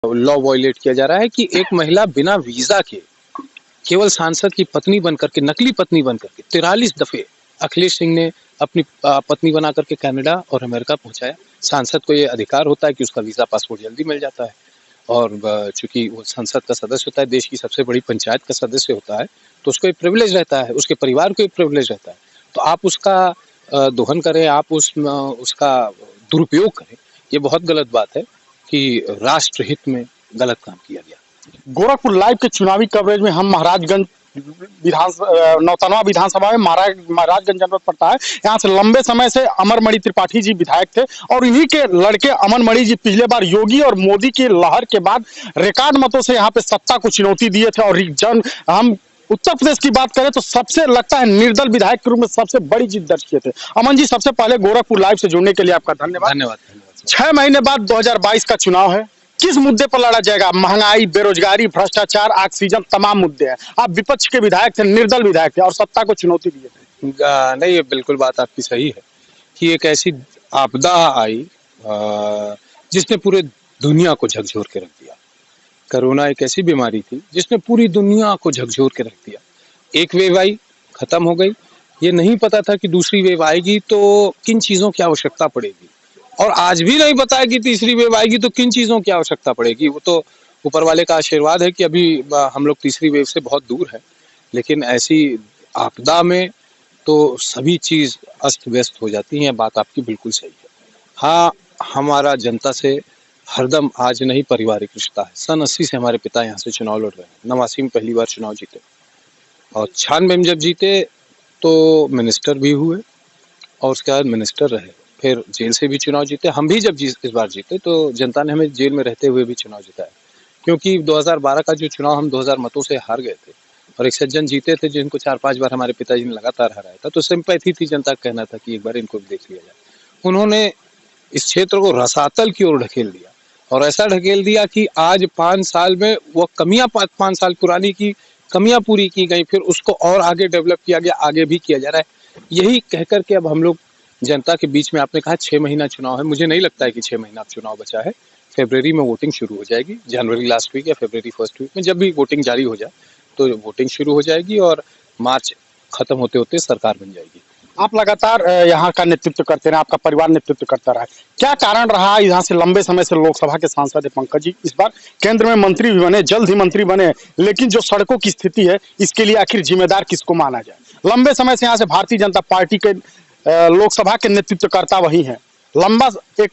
Law violet किया जा रहा है कि एक महिला बिना वीजा के केवल सांसद की पत्नी बनकर के, नकली पत्नी बनकर के 43 दफे अखिलेश सिंह ने अपनी पत्नी बना करके कनाडा और अमेरिका पहुंचाया। सांसद को ये अधिकार होता है कि उसका वीजा पासपोर्ट जल्दी मिल जाता है और चूंकि वो संसद का सदस्य होता है, देश की सबसे बड़ी पंचायत का सदस्य होता है, तो उसको एक प्रिविलेज रहता है, उसके परिवार को एक प्रिविलेज रहता है। तो आप उसका दोहन करें, आप उसका दुरुपयोग करें, ये बहुत गलत बात है कि राष्ट्र हित में गलत काम किया गया। गोरखपुर लाइव के चुनावी कवरेज में हम महाराजगंज नौतनवा विधानसभा में महाराजगंज जनपद पड़ता है। यहाँ से लंबे समय से अमरमणि त्रिपाठी जी विधायक थे और इन्हीं के लड़के अमरमणि जी पिछले बार योगी और मोदी की लहर के बाद रिकॉर्ड मतों से यहाँ पे सत्ता को चुनौती दिए थे। और हम उत्तर प्रदेश की बात करें तो सबसे लगता है निर्दल विधायक के रूप में सबसे बड़ी जीत दर्ज किए थे। अमन जी, सबसे पहले गोरखपुर लाइव से जुड़ने के लिए आपका धन्यवाद। धन्यवाद। 6 महीने बाद 2022 का चुनाव है, किस मुद्दे पर लड़ा जाएगा? महंगाई, बेरोजगारी, भ्रष्टाचार, ऑक्सीजन, तमाम मुद्दे हैं। आप विपक्ष के विधायक थे, निर्दल विधायक थे और सत्ता को चुनौती दिए थे। नहीं, ये बिल्कुल बात आपकी सही है कि एक ऐसी आपदा आई जिसने पूरे दुनिया को झकझोर के रख दिया। कोरोना एक ऐसी बीमारी थी जिसने पूरी दुनिया को झकझोर के रख दिया। एक वेव आई, खत्म हो गई। ये नहीं पता था कि दूसरी वेव आएगी तो किन चीजों की आवश्यकता पड़ेगी, और आज भी नहीं पता है कि तीसरी वेव आएगी तो किन चीजों की आवश्यकता पड़ेगी। वो तो ऊपर वाले का आशीर्वाद है कि अभी हम लोग तीसरी वेव से बहुत दूर है, लेकिन ऐसी आपदा में तो सभी चीज अस्त व्यस्त हो जाती है। बात आपकी बिल्कुल सही है। हाँ, हमारा जनता से हरदम आज नहीं पारिवारिक रिश्ता है। सन 80 से हमारे पिता यहाँ से चुनाव लड़ रहे हैं। 89 में पहली बार चुनाव जीते और 96 में जब जीते तो मिनिस्टर भी हुए और उसके बाद मिनिस्टर रहे, फिर जेल से भी चुनाव जीते। हम भी जब इस बार जीते तो जनता ने हमें जेल में रहते हुए भी चुनाव जिताया, क्योंकि 2012 का जो चुनाव हम 2000 मतों से हार गए थे और एक सज्जन जीते थे जिनको 4-5 बार हमारे पिताजी ने लगातार हराया था, तो सिंपैथी थी, जनता का कहना था कि एक बार इनको भी देख लिया जाए। उन्होंने इस क्षेत्र को रसातल की ओर ढकेल दिया और ऐसा ढकेल दिया कि आज 5 साल में वो कमियां 5 साल पुरानी की कमियां पूरी की गई, फिर उसको और आगे डेवलप किया गया, आगे भी किया जा रहा है। यही कहकर के अब हम लोग जनता के बीच में, आपने कहा 6 महीना चुनाव है, मुझे नहीं लगता है कि 6 महीना चुनाव बचा है। फरवरी में वोटिंग शुरू हो जाएगी, जनवरी लास्ट वीक या फरवरी फर्स्ट वीक में जब भी वोटिंग जारी हो जाए तो वोटिंग शुरू हो जाएगी और मार्च खत्म होते होते सरकार बन जाएगी। आप लगातार यहाँ का नेतृत्व करते रहे, आपका परिवार नेतृत्व करता रहा, क्या कारण रहा? यहाँ से लंबे समय से लोकसभा के सांसद है पंकज जी, इस बार केंद्र में मंत्री भी बने, जल्द ही मंत्री बने, लेकिन जो सड़कों की स्थिति है इसके लिए आखिर जिम्मेदार किसको माना जाए? लंबे समय से यहाँ से भारतीय जनता पार्टी के लोकसभा के नेतृत्वकर्ता वही है, लंबा एक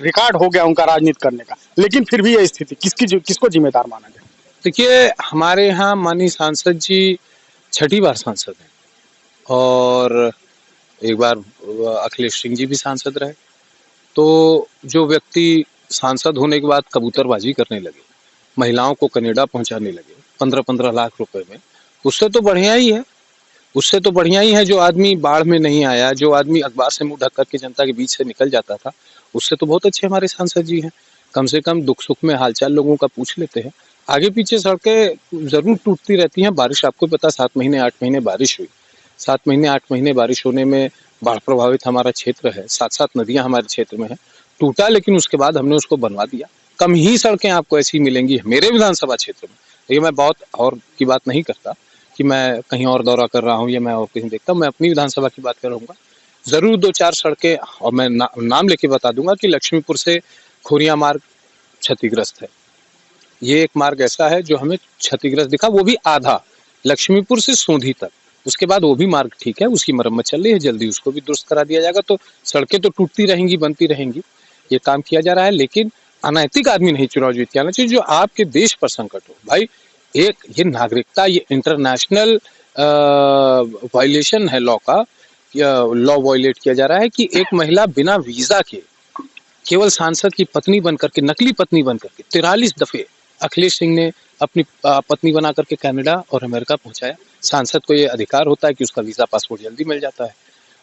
रिकॉर्ड हो गया उनका राजनीति करने का, लेकिन फिर भी ये स्थिति किसको जिम्मेदार माना जाए? देखिए, हमारे यहाँ माननीय सांसद जी 6ठी बार सांसद हैं और एक बार अखिलेश सिंह जी भी सांसद रहे। तो जो व्यक्ति सांसद होने के बाद कबूतरबाजी करने लगे, महिलाओं को कनाडा पहुंचाने लगे 15-15 लाख रुपए में, उससे तो बढ़िया ही है। उससे तो बढ़िया ही है जो आदमी बाढ़ में नहीं आया, जो आदमी अखबार से मुंह ढक करके जनता के बीच से निकल जाता था, उससे तो बहुत अच्छे हमारे सांसद जी हैं। कम से कम दुख सुख में हालचाल लोगों का पूछ लेते हैं। आगे पीछे सड़कें जरूर टूटती रहती हैं, बारिश आपको पता 7 महीने 8 महीने बारिश हुई, 7 महीने 8 महीने बारिश होने में बाढ़ प्रभावित हमारा क्षेत्र है, 7-7 नदियां हमारे क्षेत्र में है। टूटा, लेकिन उसके बाद हमने उसको बनवा दिया। कम ही सड़कें आपको ऐसी मिलेंगी मेरे विधानसभा क्षेत्र में। ये मैं बहुत और की बात नहीं करता कि मैं कहीं और दौरा कर रहा हूँ या मैं और कहीं देखता हूँ, मैं अपनी विधानसभा की बात करूंगा। जरूर 2-4 सड़कें, और मैं नाम लेके बता दूंगा कि लक्ष्मीपुर से खोरिया मार्ग क्षतिग्रस्त है। ये एक मार्ग ऐसा है जो हमें क्षतिग्रस्त दिखा, वो भी आधा, लक्ष्मीपुर से सोंधी तक। उसके बाद वो भी मार्ग ठीक है, उसकी मरम्मत चल रही है, जल्दी उसको भी दुरुस्त करा दिया जाएगा। तो सड़कें तो टूटती रहेंगी, बनती रहेंगी, ये काम किया जा रहा है। लेकिन अनैतिक आदमी नहीं चुनाव जीत के आना चाहिए, जो आपके देश पर संकट हो। भाई, एक ये नागरिकता, ये इंटरनेशनल वायलेशन है लॉ का, लॉ वायलेट किया जा रहा है कि एक महिला बिना वीजा के केवल सांसद की पत्नी बनकर के, नकली पत्नी बनकर के 43 दफे अखिलेश सिंह ने अपनी पत्नी बना करके कनाडा और अमेरिका पहुंचाया। सांसद को ये अधिकार होता है कि उसका वीजा पासपोर्ट जल्दी मिल जाता है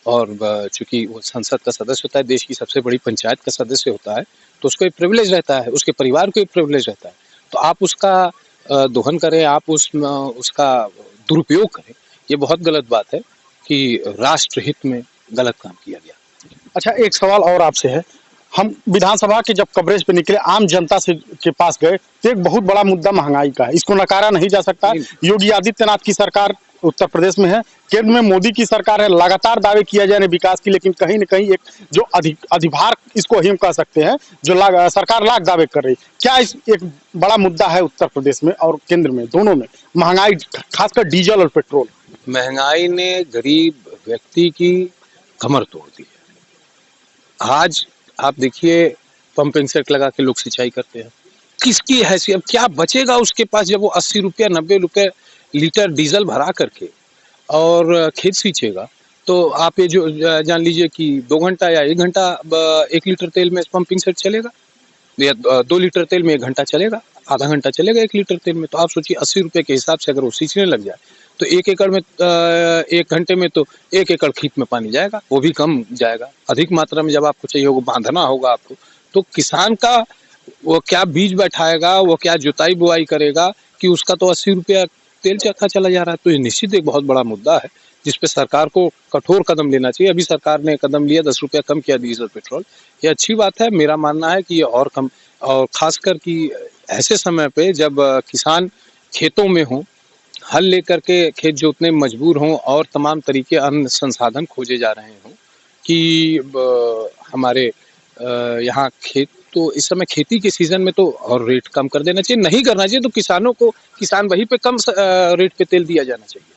और चूंकि वो संसद का सदस्य होता है, देश की सबसे बड़ी पंचायत का सदस्य होता है, तो उसको एक प्रिविलेज रहता है, उसके परिवार को एक प्रिविलेज रहता है। तो आप उसका दोहन करें, आप उसका दुरुपयोग करें, ये बहुत गलत बात है कि राष्ट्र हित में गलत काम किया गया। अच्छा, एक सवाल और आपसे है, हम विधानसभा के जब कवरेज पे निकले, आम जनता से के पास गए, तो एक बहुत बड़ा मुद्दा महंगाई का है। इसको नकारा नहीं जा सकता। योगी आदित्यनाथ की सरकार उत्तर प्रदेश में है, केंद्र में मोदी की सरकार है, लगातार दावे किया जा रहे विकास की, लेकिन कहीं न कहीं एक जो अधिभार इसको हम कह सकते हैं, जो सरकार लाख दावे कर रही। क्या इस एक बड़ा मुद्दा है उत्तर प्रदेश में और केंद्र में, दोनों में महंगाई, खासकर डीजल और पेट्रोल? महंगाई ने गरीब व्यक्ति की कमर तोड़ दी है। आज आप देखिए, पंपिंग सेट लगा के लोग सिंचाई करते हैं। किसकी हैसियत, क्या बचेगा उसके पास जब वो 80 रुपया 90 रुपये लीटर डीजल भरा करके और खेत सींचेगा? तो आप ये जो जान लीजिए कि 2 घंटा या 1 घंटा 1 लीटर तेल में पंपिंग सेट चलेगा, या 2 लीटर तेल में 1 घंटा चलेगा, आधा घंटा चलेगा 1 लीटर तेल में। तो आप सोचिए 80 रुपये के हिसाब से अगर वो सींचने लग जाए तो 1 एकड़ में 1 घंटे में तो 1 एकड़ खेत में पानी जाएगा, वो भी कम जाएगा। अधिक मात्रा में जब आपको चाहिए होगा, बांधना होगा आपको, तो किसान का वो क्या बीज बैठाएगा, वो क्या जुताई बुआई करेगा कि उसका तो 80 रुपया तेल चरखा चला जा रहा है। तो ये निश्चित एक बहुत बड़ा मुद्दा है जिसपे सरकार को कठोर कदम लेना चाहिए। अभी सरकार ने कदम लिया, 10 रुपया कम किया डीजल पेट्रोल, ये अच्छी बात है। मेरा मानना है कि ये और कम, और खासकर कि ऐसे समय पे जब किसान खेतों में हों, हल लेकर के खेत जोतने में मजबूर हों और तमाम तरीके अन्य संसाधन खोजे जा रहे हों कि हमारे यहाँ खेत, तो इस समय खेती के सीजन में तो और रेट कम कर देना चाहिए, नहीं करना चाहिए तो किसानों को, किसान वही पे कम रेट पे तेल दिया जाना चाहिए।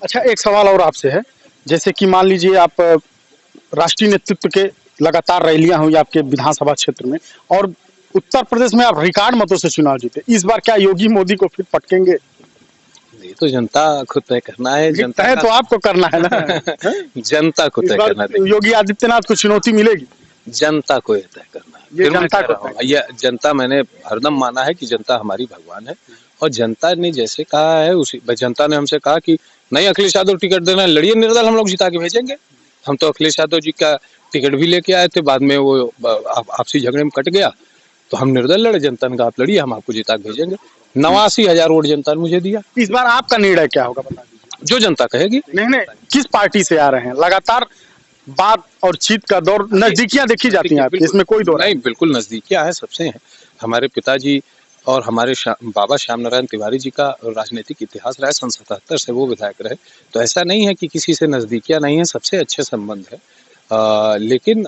अच्छा, एक सवाल और आपसे है, जैसे कि मान लीजिए आप राष्ट्रीय नेतृत्व के लगातार रैलियां हुई आपके विधानसभा क्षेत्र में, और उत्तर प्रदेश में आप रिकॉर्ड मतों से चुनाव जीते, इस बार क्या योगी मोदी को फिर पटकेंगे? ये तो जनता को तय करना है। जनता तय तो आपको करना है ना। जनता को तय करना है। योगी आदित्यनाथ को चुनौती मिलेगी? जनता को ये तय करना है। ये जनता को, ये जनता, मैंने हरदम माना है कि जनता हमारी भगवान है, और जनता ने जैसे कहा है उसी, जनता ने हमसे कहा कि नहीं अखिलेश यादव टिकट देना है, लड़िए निर्दल, हम लोग जिता के भेजेंगे। हम तो अखिलेश यादव जी का टिकट भी लेके आए थे, बाद में वो आपसी झगड़े में कट गया, तो हम निर्दल लड़े। जनता ने कहा आप लड़िए, हम आपको जिता के भेजेंगे। 89,000 वोट जनता ने मुझे दिया। इस बार आपका निर्णय क्या होगा, बता दीजिए। जो जनता कहेगी। नहीं, किस पार्टी से आ रहे हैं? लगातार बात और चीत का दौर, नजदीकियां देखी जाती हैं आपकी, इसमें कोई दौर नहीं, बिल्कुल नजदीकियां हैं, सबसे हैं। हमारे पिताजी और हमारे बाबा श्याम नारायण तिवारी जी का राजनीतिक इतिहास रहा है, सन 77 से वो विधायक रहे। तो ऐसा नहीं है कि किसी से नजदीकियां नहीं है, सबसे अच्छे संबंध है। लेकिन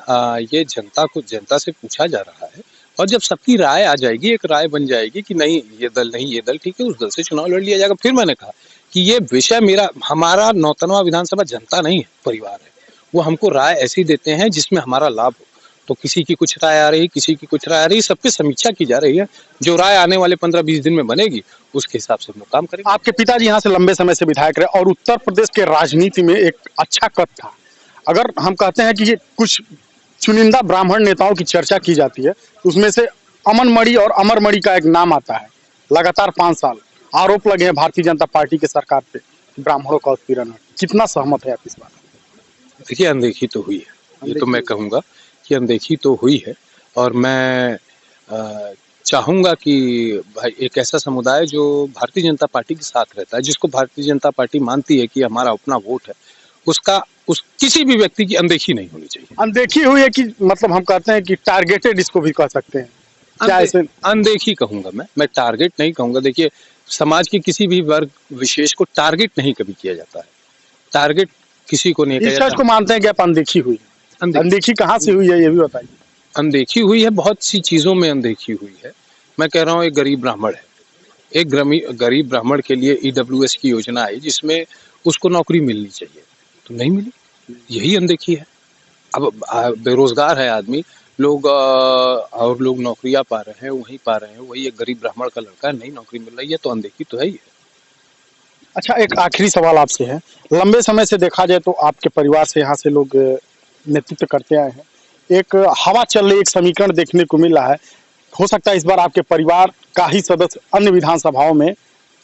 ये जनता से पूछा जा रहा है, और जब सबकी राय आ जाएगी, एक राय बन जाएगी कि नहीं ये दल नहीं, ये दल ठीक है, उस दल से चुनाव लड़ लिया जाएगा। फिर मैंने कहा कि ये विषय हमारा 99वां विधानसभा जनता नहीं है, परिवार है। वो हमको राय ऐसी देते हैं जिसमें हमारा लाभ हो। तो किसी की कुछ राय आ रही, किसी की कुछ राय आ रही, सबकी समीक्षा की जा रही है। जो राय आने वाले 15-20 दिन में बनेगी, उसके हिसाब से हम काम करेंगे। आपके पिताजी यहाँ से लंबे समय से विधायक रहे, और उत्तर प्रदेश के राजनीति में एक अच्छा कद था। अगर हम कहते हैं कि ये कुछ चुनिंदा ब्राह्मण नेताओं की चर्चा की जाती है, उसमें से अमन मणि और अमर मणि का एक नाम आता है। लगातार 5 साल आरोप लगे हैं भारतीय जनता पार्टी के सरकार पे, ब्राह्मणों का उत्पीड़न है। कितना सहमत है आप इस बात? देखिए, अनदेखी तो हुई है, ये तो मैं कहूँगा कि अनदेखी तो हुई है। और मैं चाहूँगा कि भाई एक ऐसा समुदाय जो भारतीय जनता पार्टी के साथ रहता है, जिसको भारतीय जनता पार्टी मानती है कि हमारा अपना वोट है, किसी भी व्यक्ति की अनदेखी नहीं होनी चाहिए। अनदेखी हुई है कि मतलब हम कहते हैं कि टारगेटेड इसको भी कह सकते हैं, क्या ऐसे? अनदेखी कहूँगा मैं टारगेट नहीं कहूँगा। देखिए, समाज के किसी भी वर्ग विशेष को टारगेट नहीं कभी किया जाता है। टारगेट किसी को नहीं किया जाता। इसको मानते हैं कि आप अनदेखी हुई है? अनदेखी कहाँ से हुई है, ये भी बताइए। अनदेखी हुई है, बहुत सी चीजों में अनदेखी हुई है। मैं कह रहा हूँ, एक गरीब ब्राह्मण है, एक गरीब ब्राह्मण के लिए EWS की योजना आई जिसमें उसको नौकरी मिलनी चाहिए, तो नहीं मिली, यही अनदेखी है। अब बेरोजगार है आदमी, लोग नौकरियां पा रहे हैं, वही पा रहे हैं, वही एक गरीब ब्राह्मण का लड़का है, नहीं नौकरी मिल रही है, तो अनदेखी तो है ही है। अच्छा, एक आखिरी सवाल आपसे है। लंबे समय से देखा जाए तो आपके परिवार से यहाँ से लोग नेतृत्व करते आए हैं, एक हवा चल रही, एक समीकरण देखने को मिल रहा है। हो सकता है इस बार आपके परिवार का ही सदस्य अन्य विधानसभाओं में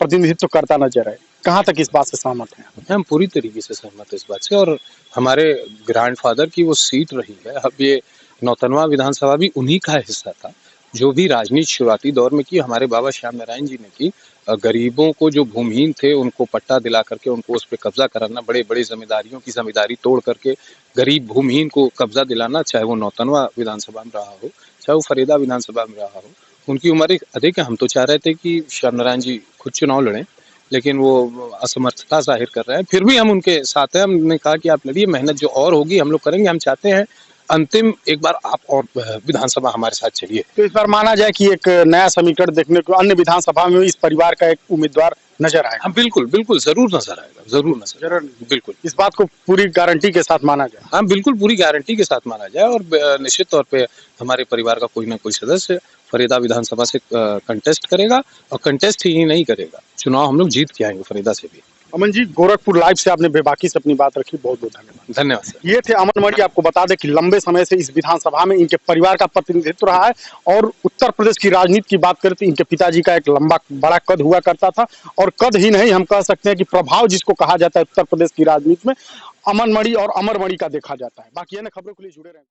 प्रतिनिधित्व करता नजर आए। कहाँ तक इस बात से सहमत हैं? हम पूरी तरीके से सहमत है इस बात से, और हमारे ग्रैंडफादर की वो सीट रही है। अब ये 99वां विधानसभा भी उन्हीं का हिस्सा था, जो भी राजनीति शुरुआती दौर में की हमारे बाबा श्याम नारायण जी ने की, गरीबों को जो भूमिहीन थे उनको पट्टा दिला करके उनको उस पे कब्जा कराना, बड़े बड़े जमींदारियों की जमींदारी तोड़ करके गरीब भूमिहीन को कब्जा दिलाना, चाहे वो नौतनवा विधानसभा में रहा हो, चाहे वो फरीदा विधानसभा में रहा हो। उनकी उम्र अधिक है। हम तो चाह रहे थे कि श्याम नारायण जी खुद चुनाव लड़ें, लेकिन वो असमर्थता जाहिर कर रहे हैं। फिर भी हम उनके साथ हैं। हमने कहा कि आप लड़िए, मेहनत जो और होगी हम लोग करेंगे। हम चाहते हैं अंतिम एक बार आप और विधानसभा हमारे साथ चलिए। तो इस बार माना जाए कि एक नया समीकरण देखने को अन्य विधानसभा में इस परिवार का एक उम्मीदवार नजर आएगा। हाँ बिल्कुल बिल्कुल, जरूर नजर आएगा, जरूर नजर जरूर, बिल्कुल। इस बात को पूरी गारंटी के साथ माना जाए। हाँ बिल्कुल, पूरी गारंटी के साथ माना जाए। और निश्चित तौर पे हमारे परिवार का कोई ना कोई सदस्य फरीदा विधानसभा से कंटेस्ट करेगा, और कंटेस्ट ही नहीं करेगा, चुनाव हम लोग जीत के आएंगे फरीदा से भी। अमन जी, गोरखपुर लाइव से आपने बेबाकी से अपनी बात रखी, बहुत बहुत धन्यवाद। धन्यवाद सर। ये थे अमन मणि। आपको बता दें कि लंबे समय से इस विधानसभा में इनके परिवार का प्रतिनिधित्व रहा है, और उत्तर प्रदेश की राजनीति की बात करें तो इनके पिताजी का एक लंबा बड़ा कद हुआ करता था, और कद ही नहीं, हम कह सकते हैं कि प्रभाव जिसको कहा जाता है उत्तर प्रदेश की राजनीति में, अमन मणि और अमर मणि का देखा जाता है। बाकी अन्य खबरों के लिए जुड़े रहें।